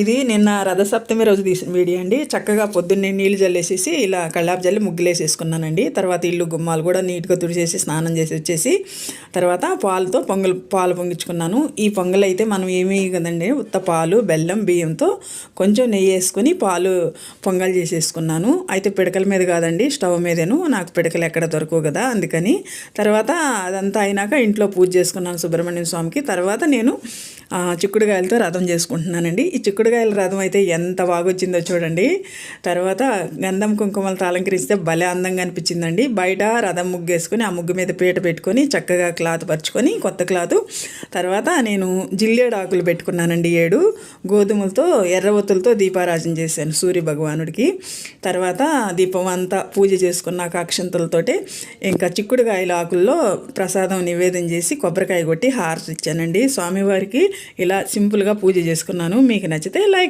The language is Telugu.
ఇది నిన్న రథసప్తమి రోజు తీసిన వీడియో అండి. చక్కగా పొద్దున్నే నీళ్ళు జల్లేసేసి ఇలా కళ్ళాపు జల్లి ముగ్గులేసేసుకున్నానండి. తర్వాత ఇల్లు గుమ్మాలు కూడా నీట్గా తుడిచేసి స్నానం చేసి వచ్చేసి తర్వాత పాలు పొంగించుకున్నాను. ఈ పొంగల్ అయితే మనం ఏమీ కదండి, ఉత్త పాలు, బెల్లం, బియ్యంతో కొంచెం నెయ్యి వేసుకొని పాలు పొంగల్ చేసేసుకున్నాను. అయితే పిడకల మీద కాదండి, స్టవ్ మీదేను. నాకు పిడకలు ఎక్కడ దొరకవు కదా, అందుకని తర్వాత అదంతా అయినాక ఇంట్లో పూజ చేసుకున్నాను సుబ్రహ్మణ్యం స్వామికి. తర్వాత నేను చిక్కుడుకాయలతో రథం చేసుకుంటున్నానండి. ఈ చిక్కుడుకాయల రథం అయితే ఎంత బాగా వచ్చిందో చూడండి. తర్వాత గంధం కుంకుమలతో అలంకరిస్తే భలే అందంగా అనిపించిందండి. బయట రథం ముగ్గు వేసుకొని ఆ ముగ్గు మీద పీట పెట్టుకొని చక్కగా క్లాత్ పరుచుకొని కొత్త క్లాత్, తర్వాత నేను జిల్లేడు ఆకులు పెట్టుకున్నానండి 7 గోధుమలతో ఎర్రవత్తులతో దీపారాజన చేశాను సూర్య భగవానుడికి. తర్వాత దీపం అంతా పూజ చేసుకున్నాక అక్షంతలతోటి ఇంకా చిక్కుడుకాయల ఆకుల్లో ప్రసాదం నివేదన చేసి కొబ్బరికాయ కొట్టి హారతి ఇచ్చానండి స్వామివారికి. ఇలా సింపుల్గా పూజ చేసుకున్నాను. మీకు నచ్చితే లైక్